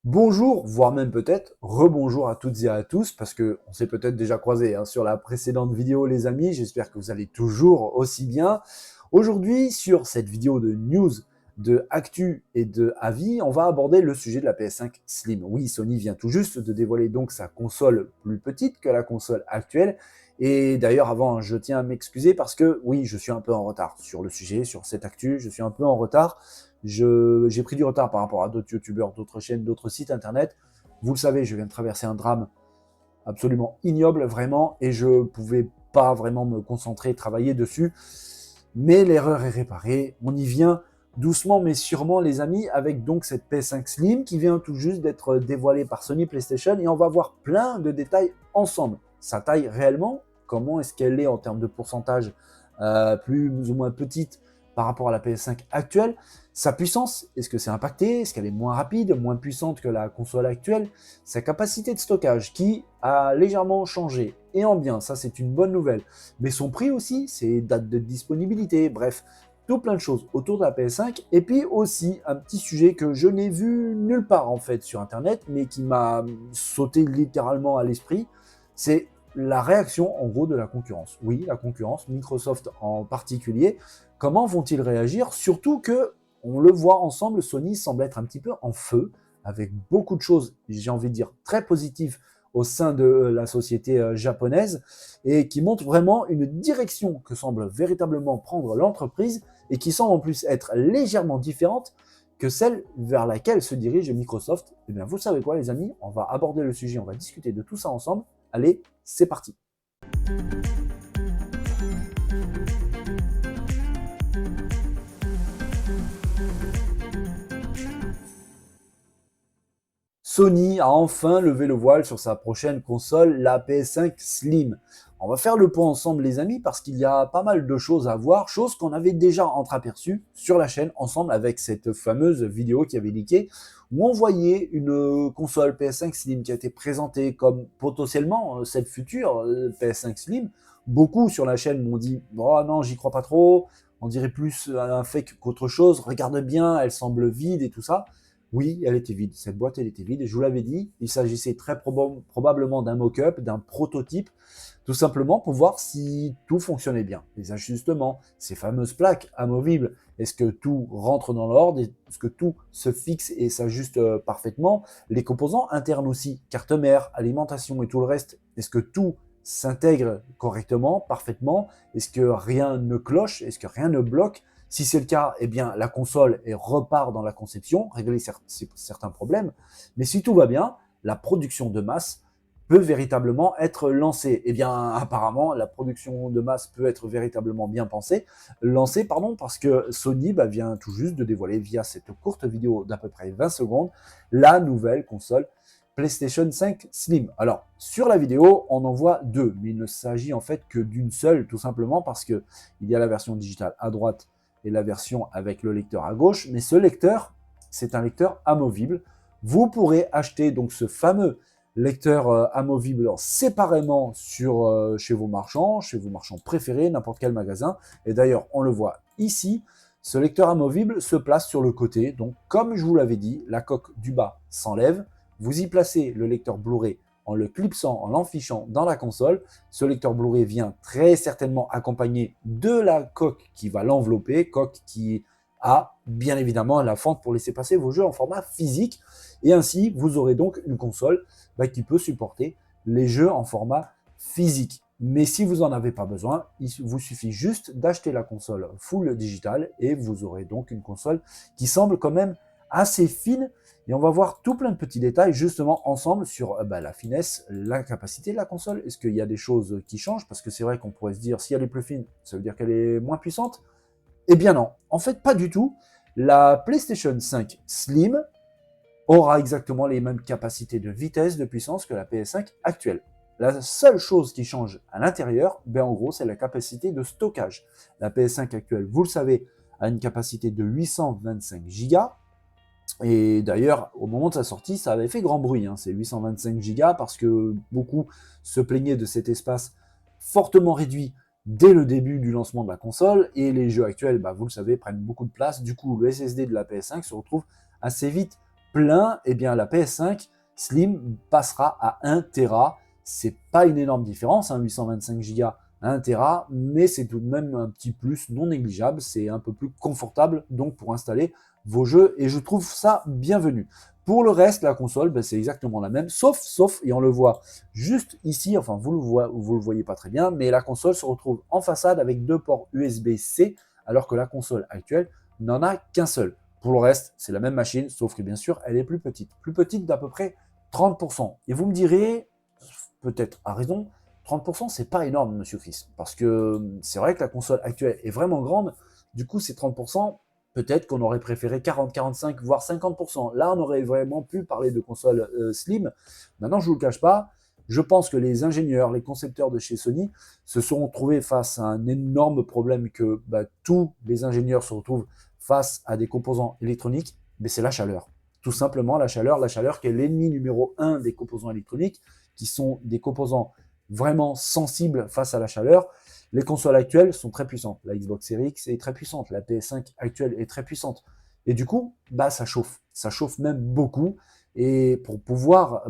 Bonjour, voire même peut-être rebonjour à toutes et à tous, parce que on s'est peut-être déjà croisé sur la précédente vidéo, les amis. J'espère que vous allez toujours aussi bien. Aujourd'hui, sur cette vidéo de news, de actu et de avis, on va aborder le sujet de la PS5 Slim. Oui, Sony vient tout juste de dévoiler donc sa console plus petite que la console actuelle. Et d'ailleurs, avant, je tiens à m'excuser parce que oui, je suis un peu en retard sur le sujet, sur cette actu. Je suis un peu en retard. J'ai pris du retard par rapport à d'autres youtubeurs, d'autres chaînes, d'autres sites internet. Vous le savez, je viens de traverser un drame absolument ignoble, vraiment, et je pouvais pas vraiment me concentrer, travailler dessus. Mais l'erreur est réparée. On y vient doucement mais sûrement, les amis, avec donc cette PS5 Slim qui vient tout juste d'être dévoilée par Sony PlayStation, et on va voir plein de détails ensemble. Sa taille réellement, comment est-ce qu'elle est en termes de pourcentage, plus ou moins petite par rapport à la PS5 actuelle. Sa puissance, est-ce que c'est impacté? Est-ce qu'elle est moins rapide, moins puissante que la console actuelle? Sa capacité de stockage qui a légèrement changé, et en bien, ça c'est une bonne nouvelle. Mais son prix aussi, ses dates de disponibilité, bref, tout plein de choses autour de la PS5. Et puis aussi un petit sujet que je n'ai vu nulle part en fait sur internet, mais qui m'a sauté littéralement à l'esprit, c'est la réaction en gros de la concurrence. Oui, la concurrence, Microsoft en particulier, comment vont-ils réagir? Surtout que, on le voit ensemble, Sony semble être un petit peu en feu, avec beaucoup de choses, j'ai envie de dire, très positives au sein de la société japonaise, et qui montre vraiment une direction que semble véritablement prendre l'entreprise, et qui semble en plus être légèrement différente que celle vers laquelle se dirige Microsoft. Et bien vous savez quoi les amis, on va aborder le sujet, on va discuter de tout ça ensemble. Allez, c'est parti. Sony a enfin levé le voile sur sa prochaine console, la PS5 Slim. On va faire le point ensemble les amis parce qu'il y a pas mal de choses à voir, choses qu'on avait déjà entreaperçues sur la chaîne ensemble avec cette fameuse vidéo qui avait leaké où on voyait une console PS5 Slim qui a été présentée comme potentiellement cette future PS5 Slim. Beaucoup sur la chaîne m'ont dit « Oh non, j'y crois pas trop, on dirait plus un fake qu'autre chose, regarde bien, elle semble vide et tout ça ». Oui, elle était vide. Cette boîte, elle était vide. Et je vous l'avais dit, il s'agissait très probablement d'un mock-up, d'un prototype, tout simplement pour voir si tout fonctionnait bien. Les ajustements, ces fameuses plaques amovibles, est-ce que tout rentre dans l'ordre? Est-ce que tout se fixe et s'ajuste parfaitement? Les composants internes aussi, carte mère, alimentation et tout le reste, est-ce que tout s'intègre correctement, parfaitement? Est-ce que rien ne cloche? Est-ce que rien ne bloque? Si c'est le cas, eh bien, la console repart dans la conception, régler certains problèmes. Mais si tout va bien, la production de masse peut véritablement être lancée. Eh bien, apparemment, la production de masse peut être véritablement bien lancée, parce que Sony vient tout juste de dévoiler, via cette courte vidéo d'à peu près 20 secondes, la nouvelle console PlayStation 5 Slim. Alors, sur la vidéo, on en voit deux, mais il ne s'agit en fait que d'une seule, tout simplement parce qu'il y a la version digitale à droite et la version avec le lecteur à gauche, mais ce lecteur, c'est un lecteur amovible. Vous pourrez acheter donc ce fameux lecteur amovible séparément chez vos marchands préférés, n'importe quel magasin. Et d'ailleurs, on le voit ici, ce lecteur amovible se place sur le côté. Donc, comme je vous l'avais dit, la coque du bas s'enlève. Vous y placez le lecteur Blu-ray en le clipsant, en l'enfichant dans la console. Ce lecteur Blu-ray vient très certainement accompagné de la coque qui va l'envelopper, coque qui a bien évidemment la fente pour laisser passer vos jeux en format physique. Et ainsi, vous aurez donc une console qui peut supporter les jeux en format physique. Mais si vous n'en avez pas besoin, il vous suffit juste d'acheter la console full digital et vous aurez donc une console qui semble quand même assez fine. Et on va voir tout plein de petits détails justement ensemble sur la finesse, la capacité de la console. Est-ce qu'il y a des choses qui changent? Parce que c'est vrai qu'on pourrait se dire, si elle est plus fine, ça veut dire qu'elle est moins puissante. Eh bien non, en fait pas du tout. La PlayStation 5 Slim aura exactement les mêmes capacités de vitesse, de puissance que la PS5 actuelle. La seule chose qui change à l'intérieur, en gros, c'est la capacité de stockage. La PS5 actuelle, vous le savez, a une capacité de 825 Go. Et d'ailleurs, au moment de sa sortie, ça avait fait grand bruit, ces 825 Go, parce que beaucoup se plaignaient de cet espace fortement réduit dès le début du lancement de la console, et les jeux actuels, vous le savez, prennent beaucoup de place. Du coup, le SSD de la PS5 se retrouve assez vite plein, eh bien la PS5 Slim passera à 1 Tera. C'est pas une énorme différence, hein, 825 Go à 1 Tera, mais c'est tout de même un petit plus non négligeable. C'est un peu plus confortable donc pour installer vos jeux et je trouve ça bienvenu. Pour le reste, la console, ben, c'est exactement la même, sauf, et on le voit juste ici, enfin vous le voyez pas très bien, mais la console se retrouve en façade avec 2 ports USB-C, alors que la console actuelle n'en a qu'un seul. Pour le reste, c'est la même machine, sauf que bien sûr, elle est plus petite d'à peu près 30%. Et vous me direz, peut-être à raison, 30%, c'est pas énorme, monsieur Chris, parce que c'est vrai que la console actuelle est vraiment grande, du coup, ces 30%, peut-être qu'on aurait préféré 40, 45, voire 50%. Là, on aurait vraiment pu parler de console slim. Maintenant, je ne vous le cache pas, je pense que les ingénieurs, les concepteurs de chez Sony se seront trouvés face à un énorme problème que tous les ingénieurs se retrouvent face à des composants électroniques, mais c'est la chaleur. Tout simplement la chaleur qui est l'ennemi numéro 1 des composants électroniques, qui sont des composants vraiment sensibles face à la chaleur. Les consoles actuelles sont très puissantes. La Xbox Series X est très puissante. La PS5 actuelle est très puissante. Et du coup, ça chauffe. Ça chauffe même beaucoup. Et pour pouvoir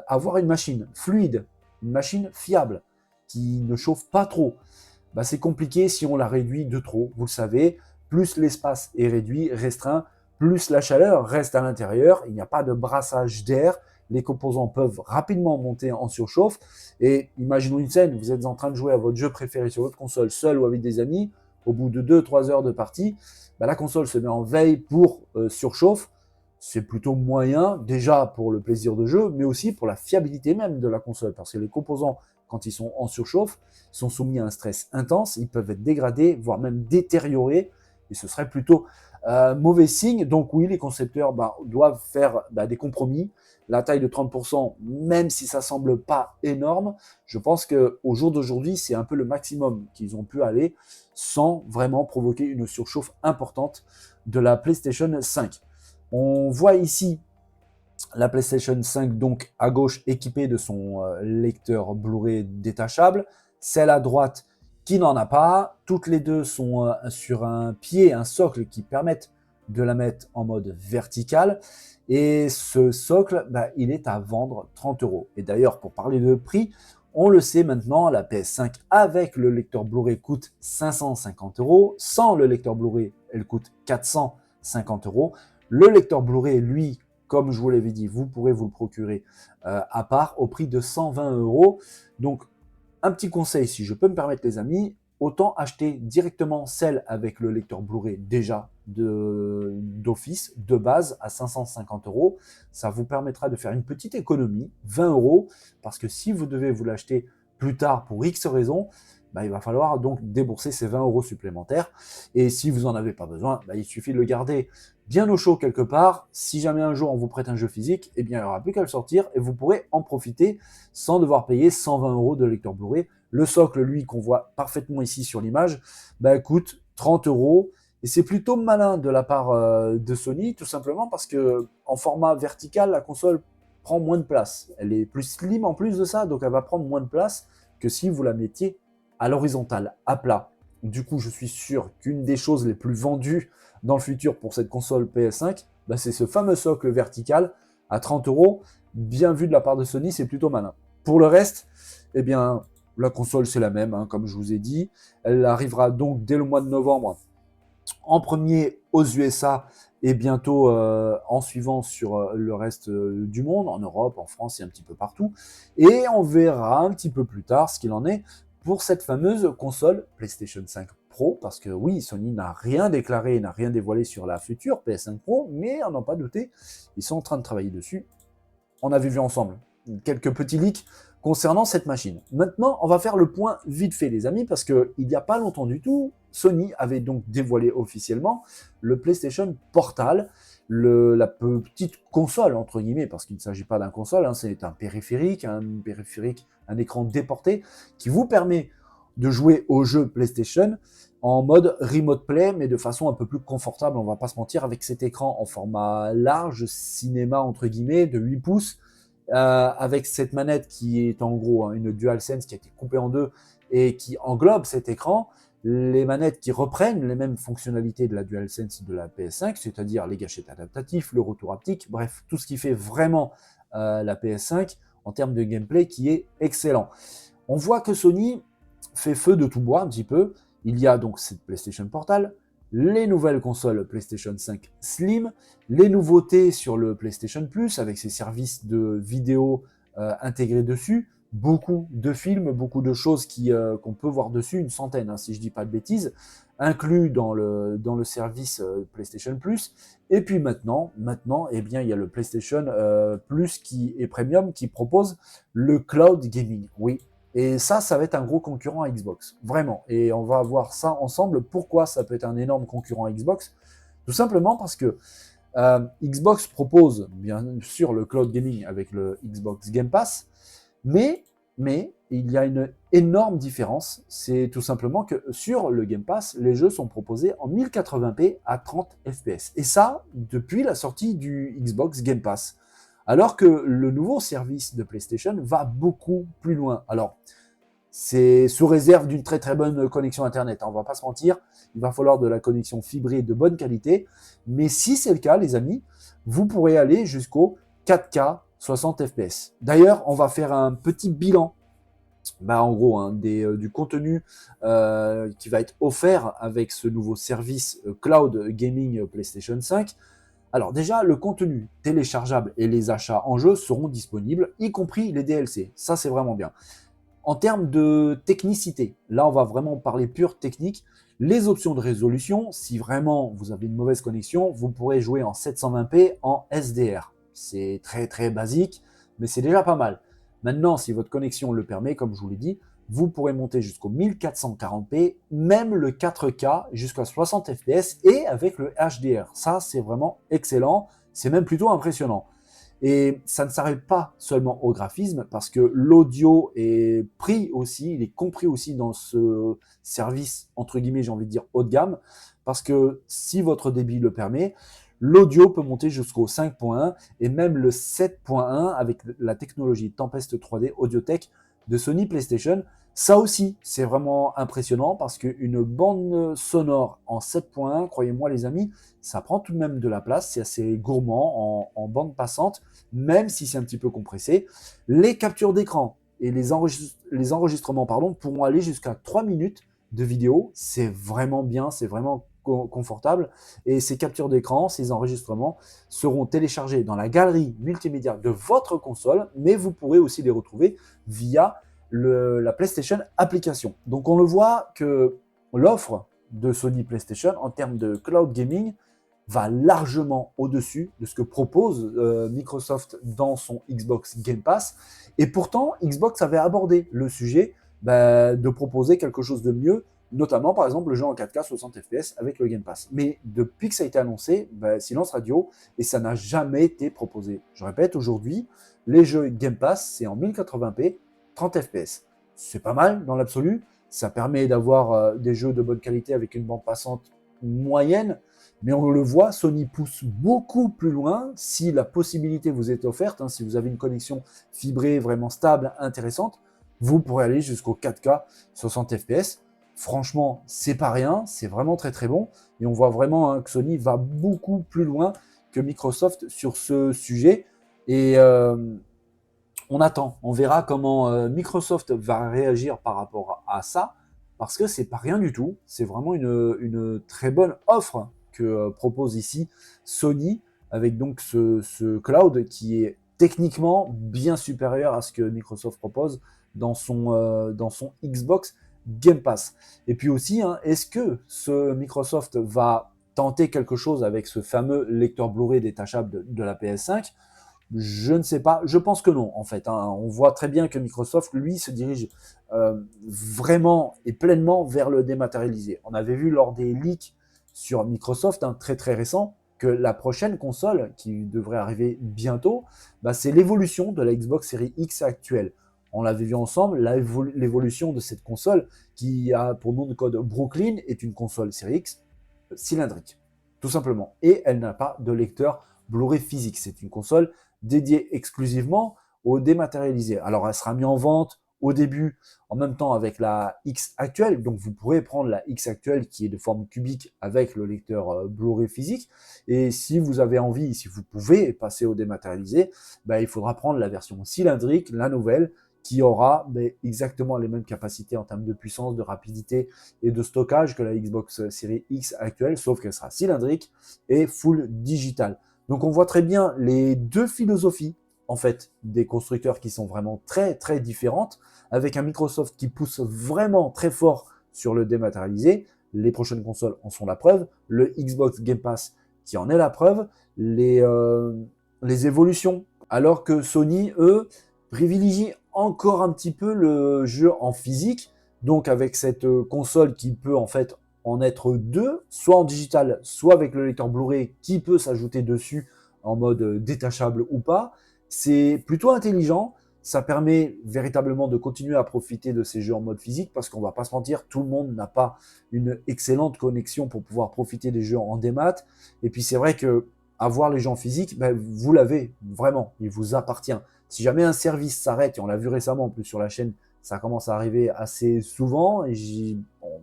avoir une machine fluide, une machine fiable, qui ne chauffe pas trop, c'est compliqué si on la réduit de trop. Vous le savez, plus l'espace est réduit, restreint, plus la chaleur reste à l'intérieur. Il n'y a pas de brassage d'air. Les composants peuvent rapidement monter en surchauffe. Et imaginons une scène, vous êtes en train de jouer à votre jeu préféré sur votre console, seul ou avec des amis, au bout de 2-3 heures de partie, la console se met en veille pour surchauffe. C'est plutôt moyen, déjà pour le plaisir de jeu, mais aussi pour la fiabilité même de la console, parce que les composants, quand ils sont en surchauffe, sont soumis à un stress intense, ils peuvent être dégradés, voire même détériorés, et ce serait plutôt mauvais signe. Donc oui, les concepteurs doivent faire des compromis. La taille de 30%, même si ça semble pas énorme, je pense qu'au jour d'aujourd'hui, c'est un peu le maximum qu'ils ont pu aller sans vraiment provoquer une surchauffe importante de la PlayStation 5. On voit ici la PlayStation 5 donc à gauche équipée de son lecteur Blu-ray détachable, celle à droite qui n'en a pas. Toutes les deux sont sur un pied, un socle qui permettent de la mettre en mode vertical. Et ce socle, il est à vendre 30 €. Et d'ailleurs, pour parler de prix, on le sait maintenant, la PS5 avec le lecteur Blu-ray coûte 550 €. Sans le lecteur Blu-ray, elle coûte 450 €. Le lecteur Blu-ray, lui, comme je vous l'avais dit, vous pourrez vous le procurer à part au prix de 120 €. Donc, un petit conseil, si je peux me permettre, les amis, autant acheter directement celle avec le lecteur Blu-ray déjà d'office, de base, à 550 €. Ça vous permettra de faire une petite économie, 20 €, parce que si vous devez vous l'acheter plus tard pour X raisons, il va falloir donc débourser ces 20 € supplémentaires. Et si vous n'en avez pas besoin, il suffit de le garder bien au chaud quelque part. Si jamais un jour on vous prête un jeu physique, il n'y aura plus qu'à le sortir et vous pourrez en profiter sans devoir payer 120 € de lecteur Blu-ray. Le socle, lui, qu'on voit parfaitement ici sur l'image, coûte 30 € et c'est plutôt malin de la part de Sony, tout simplement parce que en format vertical, la console prend moins de place. Elle est plus slim en plus de ça, donc elle va prendre moins de place que si vous la mettiez à l'horizontale, à plat. Du coup, je suis sûr qu'une des choses les plus vendues dans le futur pour cette console PS5, c'est ce fameux socle vertical à 30 €. Bien vu de la part de Sony, c'est plutôt malin. Pour le reste, la console c'est la même, comme je vous ai dit. Elle arrivera donc dès le mois de novembre en premier aux USA et bientôt en suivant sur le reste du monde, en Europe, en France et un petit peu partout. Et on verra un petit peu plus tard ce qu'il en est pour cette fameuse console PlayStation 5 Pro, parce que oui, Sony n'a rien déclaré, n'a rien dévoilé sur la future PS5 Pro, mais on n'en pas douté, ils sont en train de travailler dessus. On avait vu ensemble quelques petits leaks concernant cette machine. Maintenant, on va faire le point vite fait, les amis, parce qu'il n'y a pas longtemps du tout, Sony avait donc dévoilé officiellement le PlayStation Portal, la petite console, entre guillemets, parce qu'il ne s'agit pas d'un console, c'est un périphérique, un écran déporté, qui vous permet de jouer aux jeux PlayStation en mode remote play, mais de façon un peu plus confortable, on va pas se mentir, avec cet écran en format large, cinéma, entre guillemets, de 8 pouces, avec cette manette qui est en gros une DualSense qui a été coupée en deux et qui englobe cet écran. les manettes qui reprennent les mêmes fonctionnalités de la DualSense de la PS5, c'est-à-dire les gâchettes adaptatifs, le retour haptique, bref, tout ce qui fait vraiment la PS5 en termes de gameplay qui est excellent. On voit que Sony fait feu de tout bois un petit peu. Il y a donc cette PlayStation Portal, les nouvelles consoles PlayStation 5 Slim, les nouveautés sur le PlayStation Plus avec ses services de vidéo intégrés dessus, beaucoup de films, beaucoup de choses qu'on peut voir dessus, une centaine, hein, si je dis pas de bêtises, inclus dans le service PlayStation Plus. Et puis maintenant, eh bien, il y a le PlayStation Plus qui est premium, qui propose le cloud gaming. Oui. Et ça va être un gros concurrent à Xbox, vraiment. Et on va voir ça ensemble. Pourquoi ça peut être un énorme concurrent à Xbox? Tout simplement parce que Xbox propose bien sûr le cloud gaming avec le Xbox Game Pass, mais il y a une énorme différence. C'est tout simplement que sur le Game Pass, les jeux sont proposés en 1080p à 30 fps. Et ça, depuis la sortie du Xbox Game Pass. Alors que le nouveau service de PlayStation va beaucoup plus loin. Alors, c'est sous réserve d'une très très bonne connexion Internet, hein, on va pas se mentir, il va falloir de la connexion fibrée de bonne qualité, mais si c'est le cas, les amis, vous pourrez aller jusqu'au 4K 60 fps. D'ailleurs, on va faire un petit bilan, en gros, hein, du contenu qui va être offert avec ce nouveau service Cloud Gaming PlayStation 5. Alors déjà, le contenu téléchargeable et les achats en jeu seront disponibles, y compris les DLC. Ça, c'est vraiment bien. En termes de technicité, là, on va vraiment parler pure technique. Les options de résolution, si vraiment vous avez une mauvaise connexion, vous pourrez jouer en 720p en SDR. C'est très très basique, mais c'est déjà pas mal. Maintenant, si votre connexion le permet, comme je vous l'ai dit, vous pourrez monter jusqu'au 1440p, même le 4K jusqu'à 60 fps et avec le HDR. Ça, c'est vraiment excellent. C'est même plutôt impressionnant. Et ça ne s'arrête pas seulement au graphisme, parce que l'audio est pris aussi, il est compris aussi dans ce service, entre guillemets, j'ai envie de dire haut de gamme, parce que si votre débit le permet, l'audio peut monter jusqu'au 5.1 et même le 7.1 avec la technologie Tempest 3D Audiotech de Sony PlayStation. Ça aussi, c'est vraiment impressionnant parce qu'une bande sonore en 7.1, croyez-moi les amis, ça prend tout de même de la place, c'est assez gourmand en bande passante, même si c'est un petit peu compressé. Les captures d'écran et les enregistrements pourront aller jusqu'à 3 minutes de vidéo, c'est vraiment bien, c'est vraiment confortable. Et ces captures d'écran, ces enregistrements seront téléchargés dans la galerie multimédia de votre console, mais vous pourrez aussi les retrouver via la PlayStation Application. Donc on le voit que l'offre de Sony PlayStation en termes de cloud gaming va largement au-dessus de ce que propose Microsoft dans son Xbox Game Pass. Et pourtant, Xbox avait abordé le sujet de proposer quelque chose de mieux, notamment par exemple le jeu en 4K 60 fps avec le Game Pass. Mais depuis que ça a été annoncé, silence radio, et ça n'a jamais été proposé. Je répète, aujourd'hui, les jeux Game Pass, c'est en 1080p, 30 fps. C'est pas mal dans l'absolu, ça permet d'avoir des jeux de bonne qualité avec une bande passante moyenne, mais on le voit, Sony pousse beaucoup plus loin. Si la possibilité vous est offerte, hein, si vous avez une connexion fibrée vraiment stable, intéressante, vous pourrez aller jusqu'au 4K 60 fps. Franchement, c'est pas rien, c'est vraiment très très bon. Et on voit vraiment que Sony va beaucoup plus loin que Microsoft sur ce sujet. Et on attend, on verra comment Microsoft va réagir par rapport à ça, parce que c'est pas rien du tout. C'est vraiment une très bonne offre que propose ici Sony, avec donc ce cloud qui est techniquement bien supérieur à ce que Microsoft propose dans son Xbox Game Pass. Et puis aussi, hein, est-ce que ce Microsoft va tenter quelque chose avec ce fameux lecteur Blu-ray détachable de la PS5? Je ne sais pas, je pense que non en fait, hein. On voit très bien que Microsoft, lui, se dirige vraiment et pleinement vers le dématérialisé. On avait vu lors des leaks sur Microsoft, très très récent, que la prochaine console qui devrait arriver bientôt, c'est l'évolution de la Xbox Series X actuelle. On l'avait vu ensemble, l'évolution de cette console qui a pour nom de code Brooklyn est une console Series X cylindrique, tout simplement. Et elle n'a pas de lecteur Blu-ray physique. C'est une console dédiée exclusivement au dématérialisé. Alors elle sera mise en vente au début en même temps avec la X actuelle. Donc vous pourrez prendre la X actuelle qui est de forme cubique avec le lecteur Blu-ray physique. Et si vous avez envie, si vous pouvez passer au dématérialisé, il faudra prendre la version cylindrique, la nouvelle, qui aura exactement les mêmes capacités en termes de puissance, de rapidité et de stockage que la Xbox Series X actuelle, sauf qu'elle sera cylindrique et full digital. Donc on voit très bien les deux philosophies en fait des constructeurs qui sont vraiment très très différentes, avec un Microsoft qui pousse vraiment très fort sur le dématérialisé. Les prochaines consoles en sont la preuve, le Xbox Game Pass qui en est la preuve, les évolutions, alors que Sony, eux, privilégient encore un petit peu le jeu en physique, donc avec cette console qui peut en fait en être deux, soit en digital, soit avec le lecteur Blu-ray qui peut s'ajouter dessus en mode détachable ou pas. C'est plutôt intelligent, ça permet véritablement de continuer à profiter de ces jeux en mode physique parce qu'on va pas se mentir, tout le monde n'a pas une excellente connexion pour pouvoir profiter des jeux en démat. Et puis c'est vrai que avoir les jeux en physique, vous l'avez vraiment, il vous appartient. Si jamais un service s'arrête, et on l'a vu récemment en plus sur la chaîne, ça commence à arriver assez souvent, et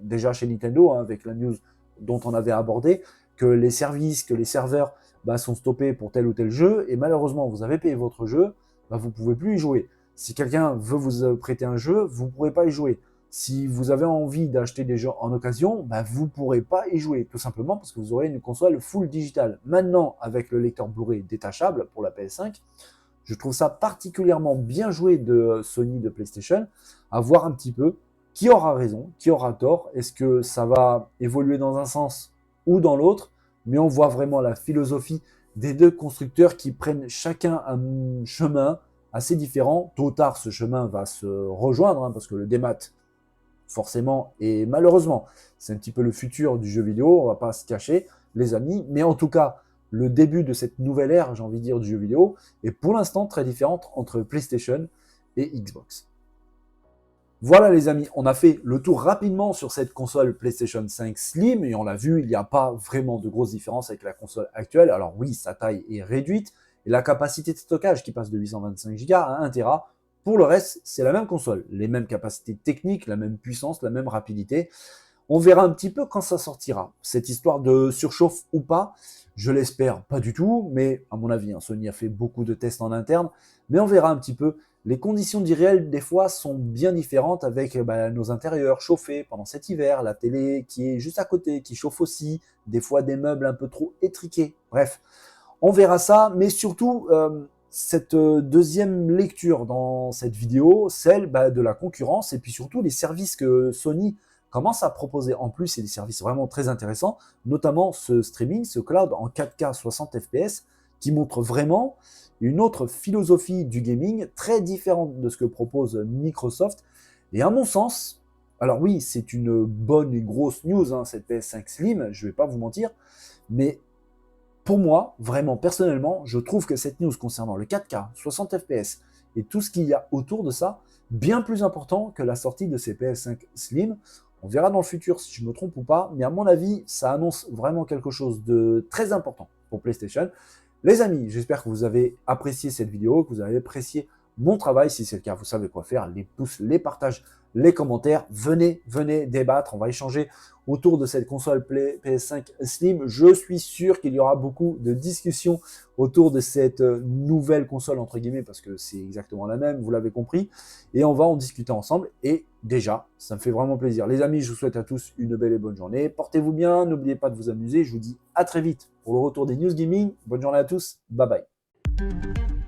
déjà chez Nintendo, avec la news dont on avait abordé, que les services, que les serveurs sont stoppés pour tel ou tel jeu, et malheureusement vous avez payé votre jeu, vous ne pouvez plus y jouer. Si quelqu'un veut vous prêter un jeu, vous ne pourrez pas y jouer. Si vous avez envie d'acheter des jeux en occasion, vous ne pourrez pas y jouer, tout simplement parce que vous aurez une console full digital. Maintenant, avec le lecteur Blu-ray détachable pour la PS5, je trouve ça particulièrement bien joué de Sony, de PlayStation, à voir un petit peu qui aura raison, qui aura tort. Est-ce que ça va évoluer dans un sens ou dans l'autre? Mais on voit vraiment la philosophie des deux constructeurs qui prennent chacun un chemin assez différent. Tôt ou tard, ce chemin va se rejoindre, parce que le démat, forcément, et malheureusement, c'est un petit peu le futur du jeu vidéo, on va pas se cacher, les amis. Mais en tout cas, le début de cette nouvelle ère, j'ai envie de dire, du jeu vidéo, est pour l'instant très différente entre PlayStation et Xbox. Voilà les amis, on a fait le tour rapidement sur cette console PlayStation 5 Slim, et on l'a vu, il n'y a pas vraiment de grosses différences avec la console actuelle. Alors oui, sa taille est réduite, et la capacité de stockage qui passe de 825 Go à 1 Tera. Pour le reste, c'est la même console, les mêmes capacités techniques, la même puissance, la même rapidité. On verra un petit peu quand ça sortira. Cette histoire de surchauffe ou pas, je l'espère pas du tout, mais à mon avis, Sony a fait beaucoup de tests en interne, mais on verra un petit peu. Les conditions d'irréel, des fois, sont bien différentes avec nos intérieurs chauffés pendant cet hiver, la télé qui est juste à côté, qui chauffe aussi, des fois des meubles un peu trop étriqués. Bref, on verra ça, mais surtout, cette deuxième lecture dans cette vidéo, celle de la concurrence, et puis surtout les services que Sony commence à proposer en plus, c'est des services vraiment très intéressants, notamment ce streaming, ce cloud en 4K 60 fps, qui montre vraiment une autre philosophie du gaming, très différente de ce que propose Microsoft. Et à mon sens, alors oui, c'est une bonne et grosse news, cette PS5 Slim, je ne vais pas vous mentir, mais pour moi, vraiment personnellement, je trouve que cette news concernant le 4K, 60 fps et tout ce qu'il y a autour de ça, bien plus important que la sortie de ces PS5 Slim. On verra dans le futur si je me trompe ou pas, mais à mon avis, ça annonce vraiment quelque chose de très important pour PlayStation. Les amis, j'espère que vous avez apprécié cette vidéo, que vous avez apprécié mon travail. Si c'est le cas, vous savez quoi faire, les pouces, les partages, les commentaires. Venez débattre, on va échanger autour de cette console PS5 Slim. Je suis sûr qu'il y aura beaucoup de discussions autour de cette nouvelle console, entre guillemets, parce que c'est exactement la même, vous l'avez compris. Et on va en discuter ensemble. Et déjà, ça me fait vraiment plaisir. Les amis, je vous souhaite à tous une belle et bonne journée. Portez-vous bien, n'oubliez pas de vous amuser. Je vous dis à très vite pour le retour des News Gaming. Bonne journée à tous, bye bye.